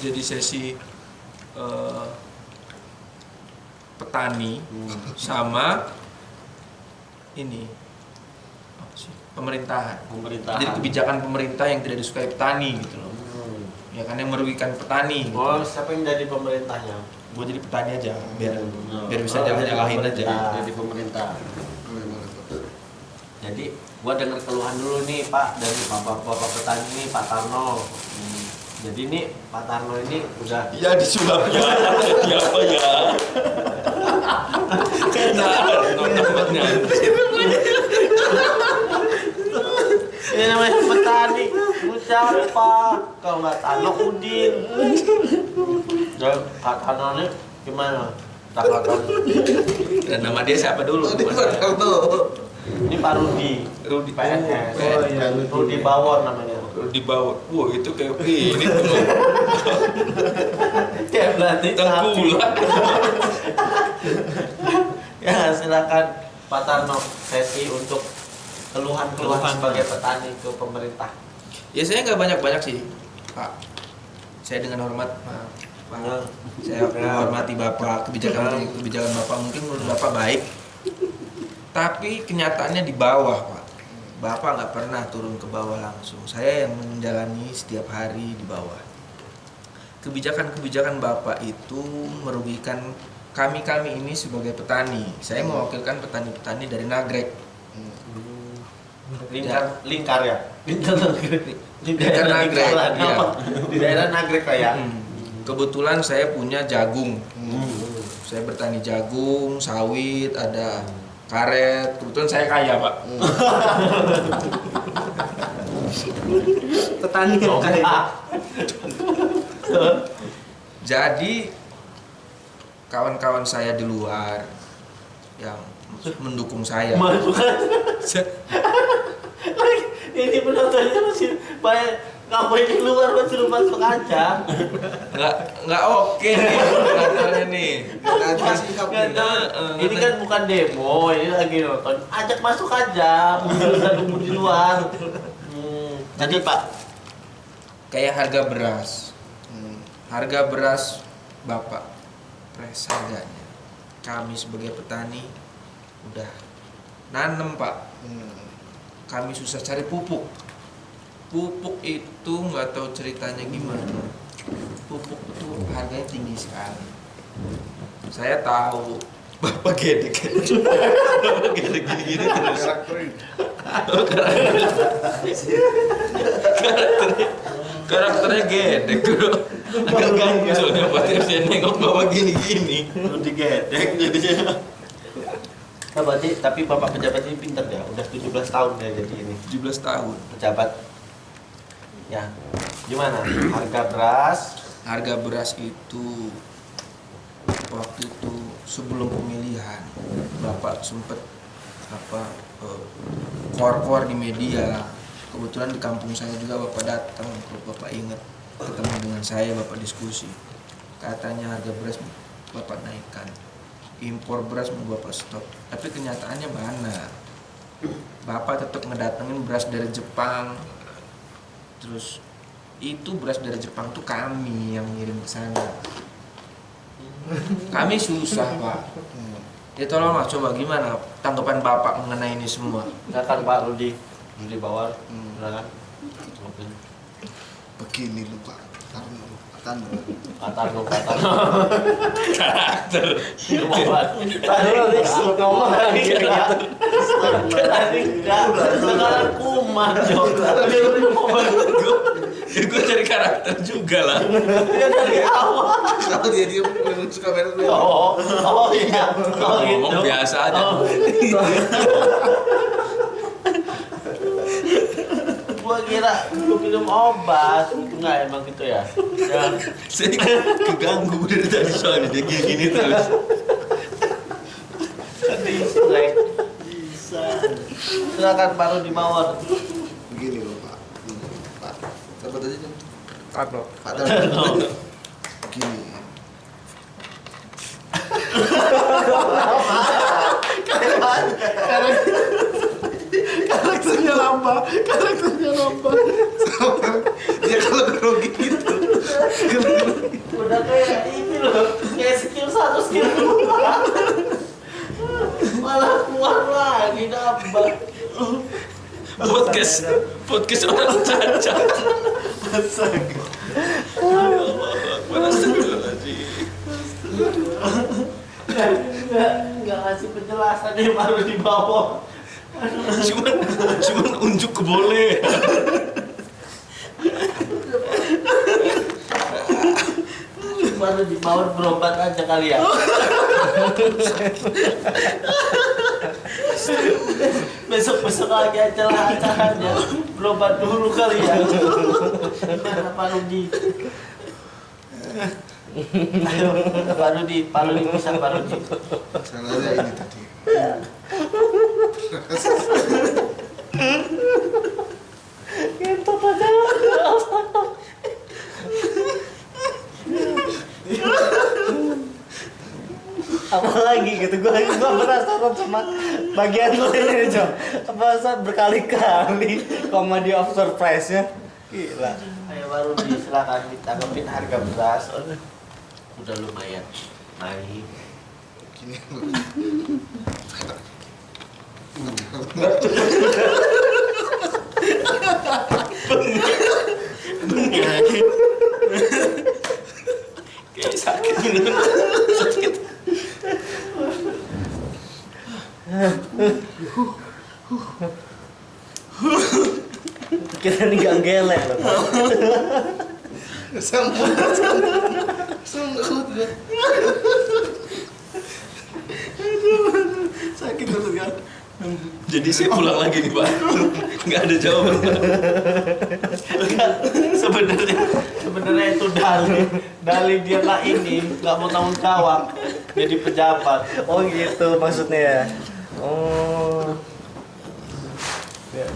jadi sesi petani sama ini apa sih? Pemerintahan. Jadi kebijakan pemerintah yang tidak disukai petani gitu loh. Ya kan, yang merugikan petani. Gitu. Oh, siapa yang jadi pemerintahnya? Gue jadi petani aja, biar bisa jalan-jalanin aja. Jadi pemerintah. Jadi gua dengar keluhan dulu nih Pak dari bapak petani nih, Pak Tarno. Jadi nih Pak Tarno ini udah ya disulapnya ya apa ya? Tempatnya. ini namanya petani. Lu siapa? Kalau nggak Tarno Udin. Dan Pak Tarno ini gimana? Dan nama dia siapa dulu? Ini Pak Rudi PNS. Oh, iya. Rudi Bawor namanya. Rudi Bawor. Wah, itu kayak ini tuh. Kayak berarti tengkulak. Ya, silakan Pak Tarno sesi untuk keluhan sebagai petani ke pemerintah. Ya saya nggak banyak-banyak sih, Pak. Saya dengan hormat, Pak. Saya menghormati Bapak, kebijakan Bapak mungkin menurut Bapak baik. Tapi kenyataannya di bawah, Pak. Bapak nggak pernah turun ke bawah langsung. Saya yang menjalani setiap hari di bawah. Kebijakan-kebijakan Bapak itu merugikan kami ini sebagai petani. Saya mewakilkan petani-petani dari Nagrek. Lingkar ya? Lingkar Nagrek. Di daerah Nagrek. Ya. Di daerah Nagrek kayak. Kebetulan saya punya jagung. Saya bertani jagung, sawit, ada karet. Kebetulan saya kaya, Pak. Petani yang kaya. Jadi kawan-kawan saya di luar yang mendukung saya. Ini penontonnya masih banyak. Ngapain di luar suruh masuk aja? Nggak oke nih penontonnya nih. Ini kan bukan demo, ini lagi nonton. Ajak masuk aja, udah nunggu di luar. Jadi Pak, Kayak harga beras. Harga beras Bapak pres harganya. Kami sebagai petani udah nanem, Pak. Kami susah cari pupuk. Pupuk itu nggak tahu ceritanya gimana. Pupuk itu harganya tinggi sekali. Saya tahu Bapak gedek. Bapak gedek gini-gini terus. Karakternya gedek bro. Agak ganggu soalnya Pak tiap saya nengok Bapak gini-gini. digedek jadinya. Nah, berarti tapi Bapak pejabat ini pintar ya, udah 17 tahun ya jadi ini. 17 tahun. Pejabat. Ya, gimana? Harga beras itu waktu itu sebelum pemilihan Bapak sempet keluar di media. Kebetulan di kampung saya juga Bapak datang, kalau Bapak ingat ketemu dengan saya, Bapak diskusi. Katanya harga beras Bapak naikkan, impor beras mau Bapak stop. Tapi kenyataannya mana? Bapak tetap ngedatengin beras dari Jepang. Terus itu beras dari Jepang tuh kami yang ngirim ke sana. Kami susah, Pak. Ya tolonglah coba gimana tanggapan Bapak mengenai ini semua? silakan Pak Rudi Bawor. Silakan. Begini lu Pak Tarno. Karakter. Tadi ngomong lagi sekarang kumat Gue cari karakter juga lah. ya dari awal. Kenapa dia memang suka merah? Oh iya. Oh Ngomong gitu. biasa aja. Gua kira lu minum obat, enggak emang gitu ya? Ya. Saya keganggu dari tadi soalnya dia gini terus. Dislike. Bisa. Silakan Pak Rudi Bawor. Begini loh Pak. Pak, siapa tadi kan? Pak Tarno. Begini. Karakternya nambah. Dia kalau grogi gitu. Udah kayak ini loh, kayak skill 1, skill 2. Malah keluar lagi dapat. Podcast orang cacat. Astaga. Enggak ngasih penjelasan nih baru di bawah. Cuman unjuk ke boleh. Baru di bawah berobat aja kali ya. Besok lagi acaranya berobat dulu kali ya. Gimana Pak Rudi? Ayo Pak Rudi bisa Pak Rudi. Masalahnya ini tadi. Ngentot aja. Apalagi gitu, gue penasaran sama bagian lo ini Jom. Apa berkali-kali comedy of surprise-nya. Gila. Ayo baru silakan ditanggapin harga beras. Udah lumayan naik. Gini. Kayak sakit gitu. Sakit. Kita nih gak gelek loh. Sambut. Sakit banget kan? Jadi saya pulang lagi nih Pak. Nggak ada jawaban Pak. Sebenarnya itu Dali dia nggak ini nggak mau tanggung jawab jadi pejabat. Oh gitu maksudnya ya. Oh. Ya.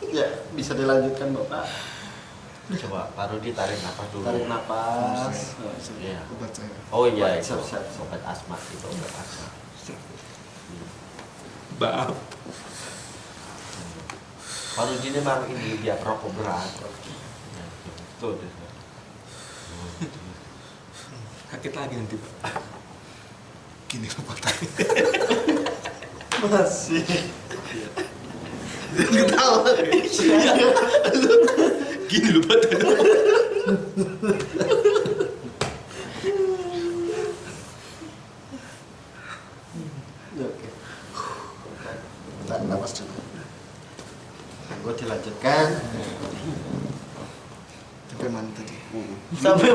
Ya, bisa dilanjutkan Bapak. Coba Pak Rudi tarik napas dulu. Tarik napas. Iya. Obat saya. Oh iya itu obat asma itu obat asma. Maaf. Pak Rudi ini memang ini dia perokok berat. Tuh. Sakit lagi nanti Pak. Gini Bapak tadi. Masih. Ketawa. Gini lupa tadi. Oke. Tarik nafas dulu. Gue dilanjutkan. Sampai mana tadi? Sampai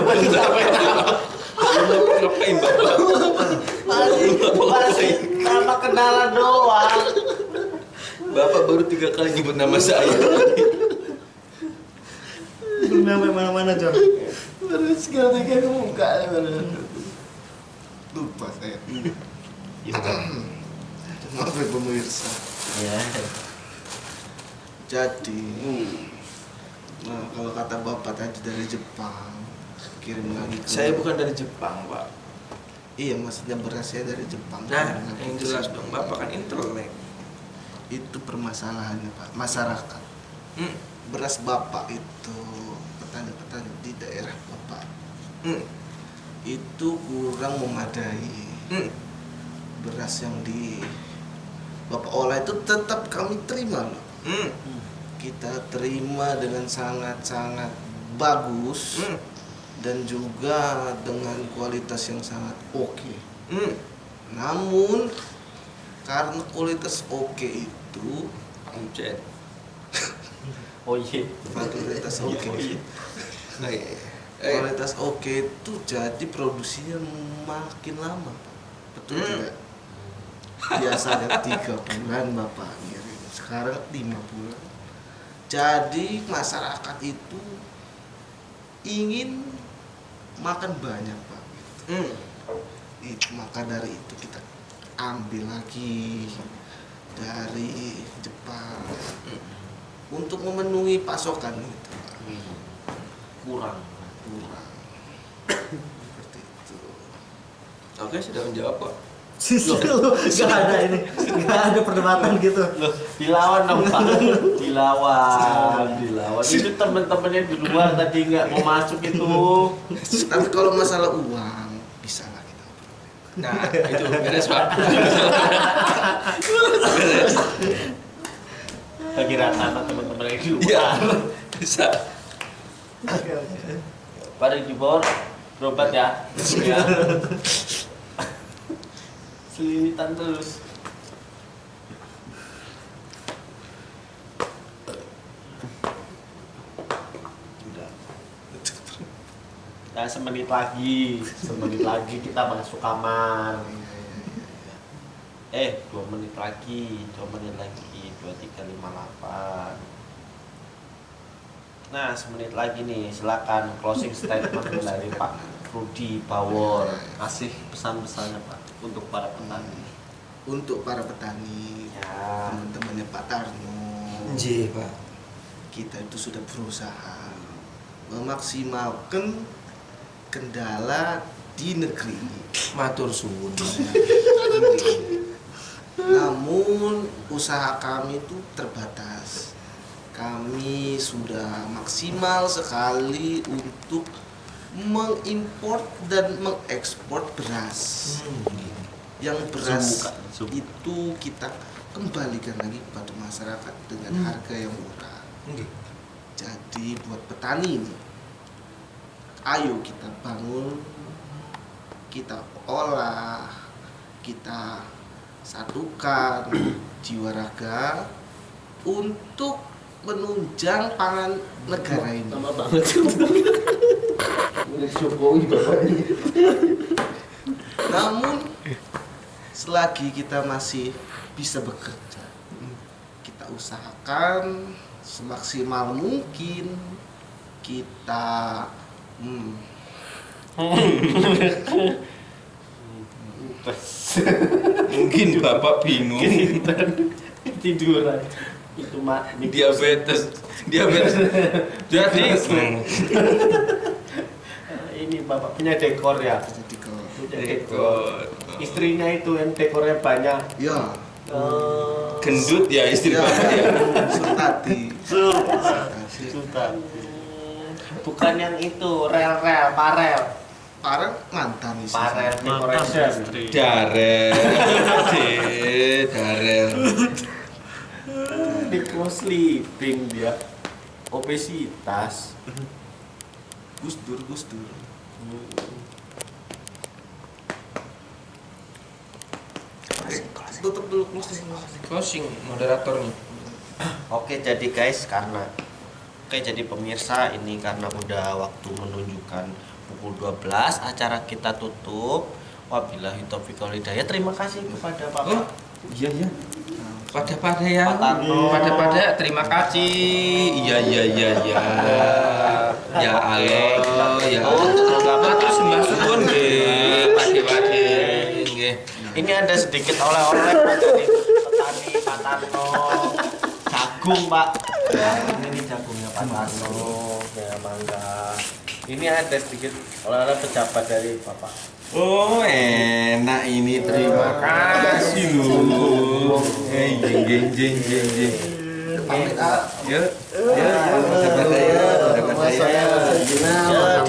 Ngapain Bapak? masih nama kenalan doang. Bapak baru 3 kali nyebut nama saya. Belum sampai mana-mana Jom. Baru segala tiga ke muka. Lupa saya. Maaf ya pemirsa. Ya. Jadi, nah kalau kata Bapak tadi dari Jepang, kirim lagi ke... Saya bukan dari Jepang Pak. Iya, maksudnya berasnya dari Jepang. Nah, Kirim lagi yang ke jelas sini. dong Bapak kan intelek. Itu permasalahannya Pak, masyarakat. Beras Bapak itu, petani-petani di daerah Bapak itu kurang memadai. Beras yang di Bapak olah itu tetap kami terima loh. Kita terima dengan sangat-sangat bagus dan juga dengan kualitas yang sangat oke. Namun karena kualitas oke itu Omcet. Oh iya. kualitas oke kualitas oke itu jadi produksinya makin lama Pak. Betul tidak? Biasanya 3 bulan Bapak ngirim, sekarang 5 bulan. Jadi masyarakat itu ingin makan banyak Pak. Maka dari itu kita ambil lagi dari Jepang untuk memenuhi pasokan itu Pak. Kurang. Seperti itu. Oke, sudah menjawab Pak. Gak ada ini, gak ada perdebatan gitu. Loh, dilawan dong Pak. Dilawan. Itu temen-temennya di luar tadi nggak mau masuk itu. Tapi kalau masalah uang bisa lah kita. Nah, itu beres Pak. Beres. Bagi rata sama temen-temen yang di Iya, luar. bisa. Baru dibor, berobat ya. Ya. Selilitan terus. Udah. Nah, semenit lagi kita masuk kamar. 2 menit lagi, 23.58. Nah, semenit lagi nih, silakan closing statement dari Pak Rudi Bawor. Kasih pesan-pesannya Pak untuk para petani. Untuk para petani, Ya. teman-temannya Pak Tarno, Pak. kita itu sudah berusaha memaksimalkan kendala di negeri ini. Matur suwun. Namun usaha kami itu terbatas. Kami sudah maksimal sekali untuk mengimpor dan mengekspor beras. Yang beras Zoom. itu kita kembalikan lagi kepada masyarakat dengan harga yang murah. Jadi buat petani ini, ayo kita bangun, kita olah, kita satukan jiwa raga untuk menunjang pangan negara ini. Lama banget. Udah Jokowi bapaknya. Namun selagi kita masih bisa bekerja, kita usahakan semaksimal mungkin kita Mungkin Bapak bingung. Tiduran. Itu mak Diabetes. Jadi ini Bapak punya dekor ya. jadi kalau Punya dekor. Istrinya itu yang dekornya banyak. ya gendut ya istri Bapak ya. Sultati. Sultan. Bukan yang itu, rel-rel, parel. Parang mantan istri. Parel decoration. Darel. Di sleeping dia. Obesitas. Gus Dur. Tutup dulu closing. Closing moderator nih. Oke jadi pemirsa ini karena udah waktu menunjukkan pukul 12 acara kita tutup. Wabillahi taufiq wal hidayah. Terima kasih kepada Bapak. Iya. Pada ya. Pak Tarno. Pada terima kasih. Iya. Ya Allah, ya. Matur sembah suwun nggih. Pade nggih. Ini ada sedikit oleh-oleh Pak dari petani Pak Tarno. Jagung Pak. Ini jagungnya Pak Tarno. Ya mangga. Ini ada sedikit oleh-oleh pejabat dari Bapak. Oh enak ini, terima kasih lu. Jeng. Pamit ah. Ya, dapat saya. Ya,